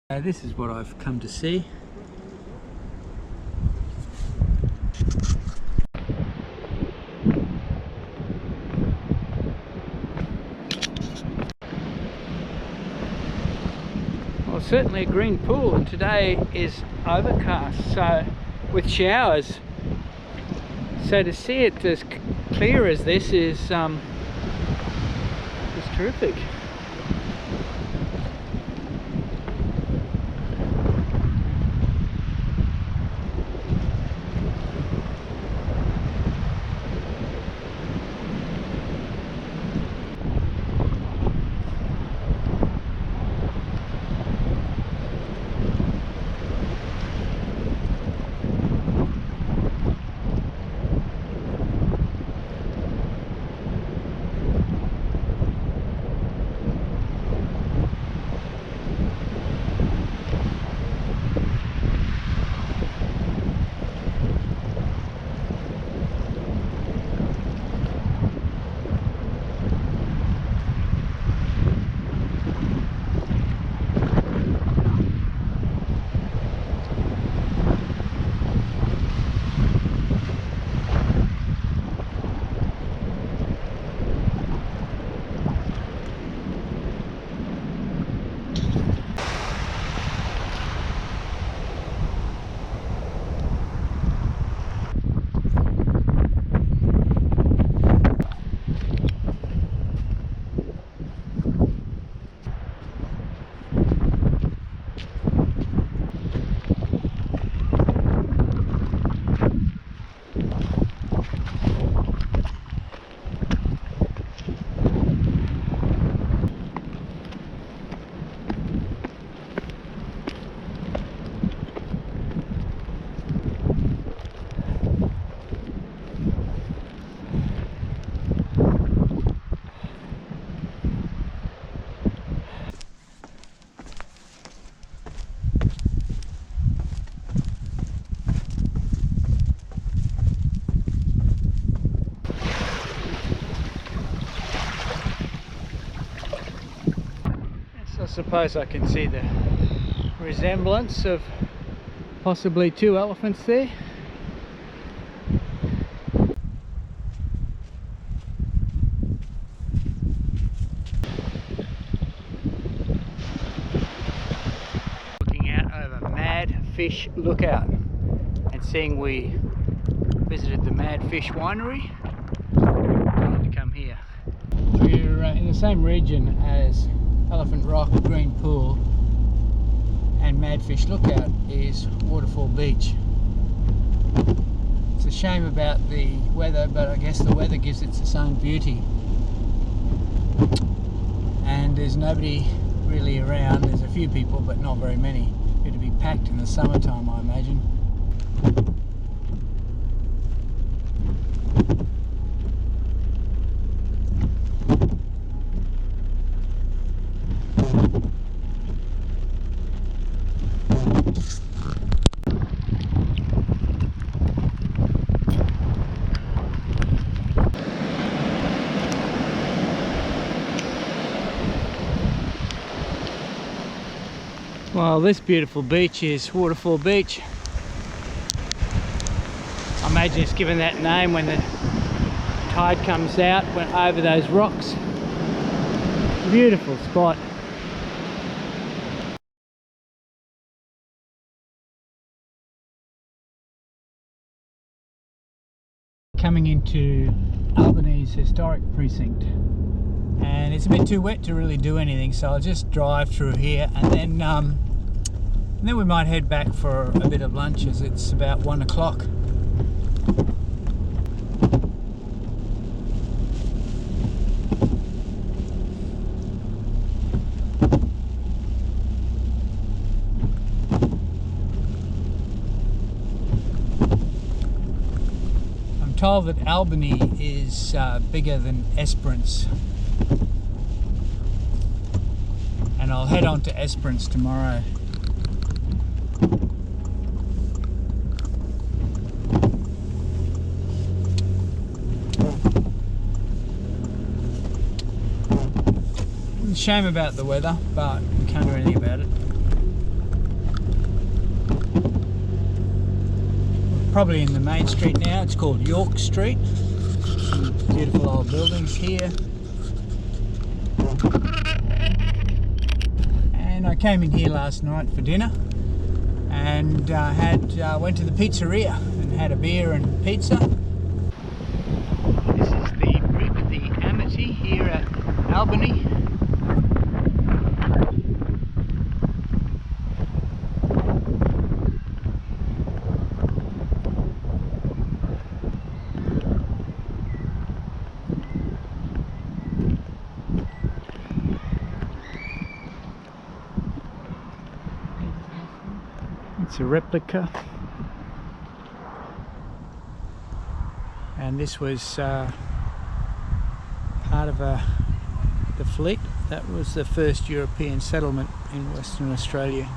This is what I've come to see. Well, certainly a green pool, and today is overcast, so with showers. So to see it as clear as this is terrific. I suppose I can see the resemblance of possibly two elephants there. Looking out over Mad Fish Lookout and seeing we visited the Mad Fish Winery. I wanted to come here. We're in the same region as Elephant Rock, Green Pool and Mad Fish Lookout is Waterfall Beach. It's a shame about the weather, but I guess the weather gives it its own beauty. And there's nobody really around. There's a few people, but not very many. It'd be packed in the summertime, I imagine. Well, this beautiful beach is Waterfall Beach. I imagine it's given that name when the tide comes out, went over those rocks. Beautiful spot. Coming into Albany's historic precinct, and it's a bit too wet to really do anything, so I'll just drive through here and then we might head back for a bit of lunch, as it's about 1 o'clock. I'm told that Albany is bigger than Esperance, and I'll head on to Esperance tomorrow. Shame about the weather, but we can't do anything about it. probably in the main street now. It's called York Street. Some beautiful old buildings here. And I came in here last night for dinner and went to the pizzeria and had a beer and pizza. This is the brig, the Amity, here at Albany. It's a replica, and this was part of the fleet. That was the first European settlement in Western Australia.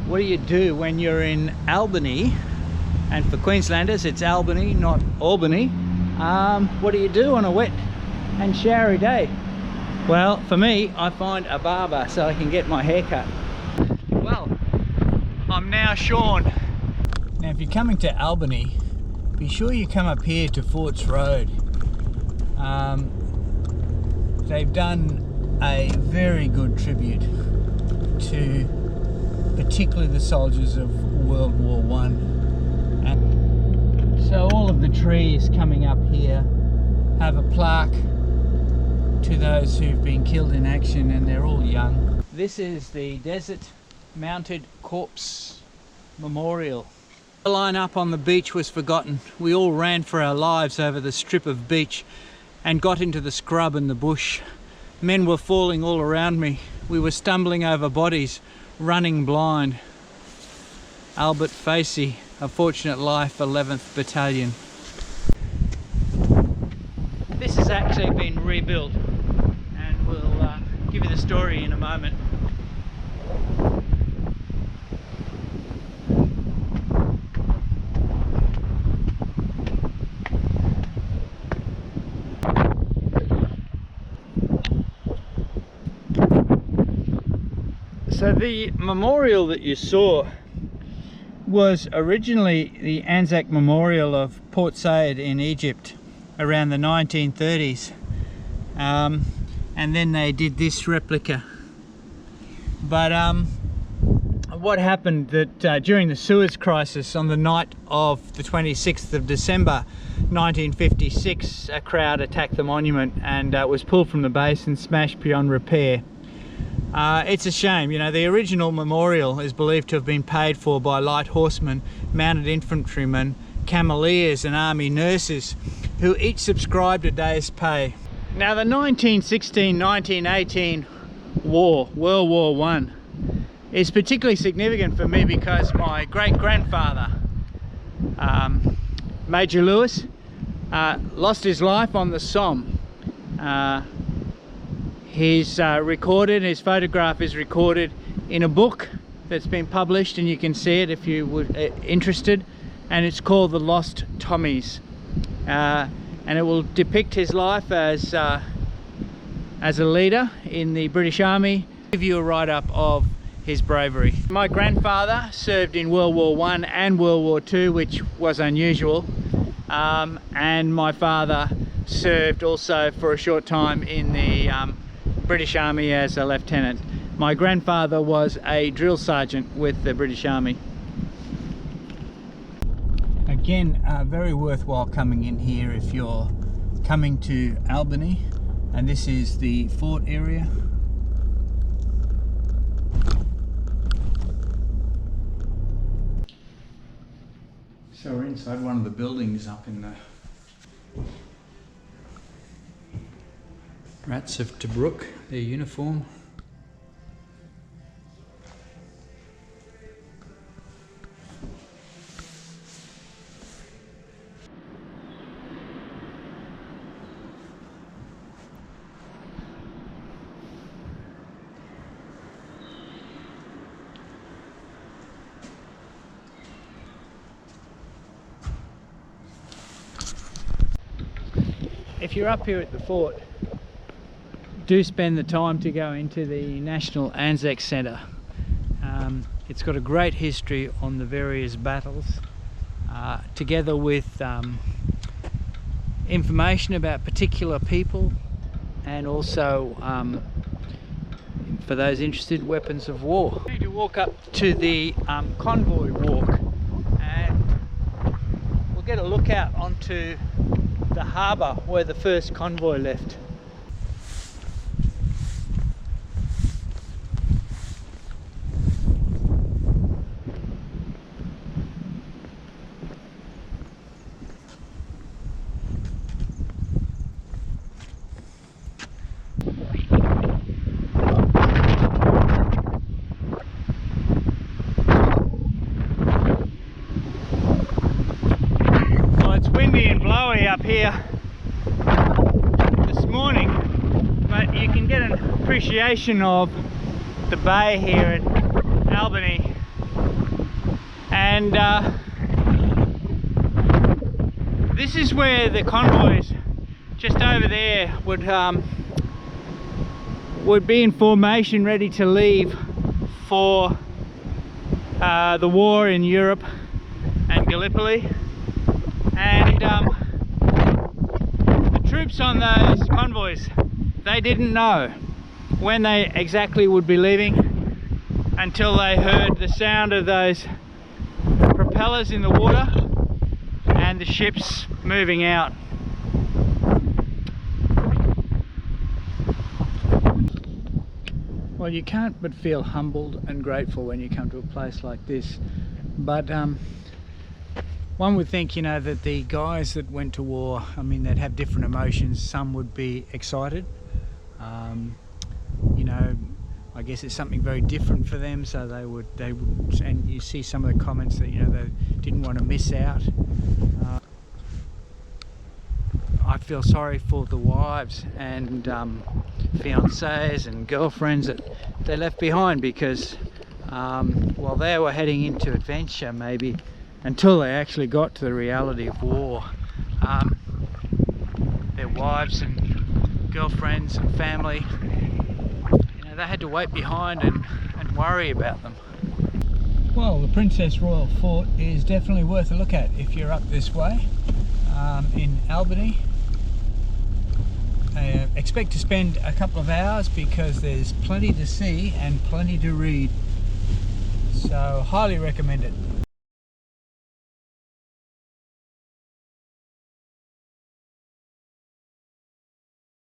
What do you do when you're in Albany? And for Queenslanders, it's Albany, not Albany. What do you do on a wet and showery day? Well, for me, I find a barber so I can get my hair cut. Well, I'm now Sean. Now, if you're coming to Albany, be sure you come up here to Forts Road. They've done a very good tribute to particularly the soldiers of World War I. And so all of the trees coming up here have a plaque to those who've been killed in action, and they're all young. This is the Desert Mounted Corpse Memorial. The line up on the beach was forgotten. We all ran for our lives over the strip of beach and got into the scrub and the bush. Men were falling all around me. We were stumbling over bodies, running blind. Albert Facey, A Fortunate Life, 11th Battalion. This has actually been rebuilt, and we'll give you the story in a moment. So the memorial that you saw was originally the Anzac Memorial of Port Said in Egypt around the 1930s, and then they did this replica. But what happened that during the Suez Crisis on the night of the 26th of December 1956, a crowd attacked the monument and was pulled from the base and smashed beyond repair. It's a shame, you know. The original memorial is believed to have been paid for by light horsemen, mounted infantrymen, cameleers and army nurses, who each subscribed a day's pay. Now the 1916-1918 war, World War I, is particularly significant for me because my great-grandfather, Major Lewis, lost his life on the Somme. His photograph is recorded in a book that's been published, and you can see it if you were interested, and it's called The Lost Tommies, and it will depict his life as a leader in the British Army, give you a write-up of his bravery. My grandfather served in World War I and World War II, which was unusual, and my father served also for a short time in the British Army as a lieutenant. My grandfather was a drill sergeant with the British Army. Again, very worthwhile coming in here if you're coming to Albany, and this is the fort area. So we're inside one of the buildings up in the Rats of Tobruk, their uniform. If you're up here at the fort, do spend the time to go into the National Anzac Centre. It's got a great history on the various battles, together with information about particular people, and also, for those interested, weapons of war. We need to walk up to the convoy walk, and we'll get a look out onto the harbour where the first convoy left. Well, it's windy and blowy up here this morning, but you can get an appreciation of the bay here at Albany, and this is where the convoys just over there would be in formation, ready to leave for the war in Europe and Gallipoli. And the troops on those convoys, they didn't know when they exactly would be leaving until they heard the sound of those propellers in the water and the ships moving out. Well, you can't but feel humbled and grateful when you come to a place like this, but one would think, you know, that the guys that went to war, I mean, they'd have different emotions. Some would be excited, you know, I guess it's something very different for them, so they would, and you see some of the comments that, you know, they didn't want to miss out. I feel sorry for the wives and fiancés and girlfriends that they left behind, because while they were heading into adventure, maybe until they actually got to the reality of war, their wives and girlfriends and family, you know, they had to wait behind and worry about them. Well, the Princess Royal Fort is definitely worth a look at if you're up this way in Albany. Expect to spend a couple of hours because there's plenty to see and plenty to read, so highly recommend it.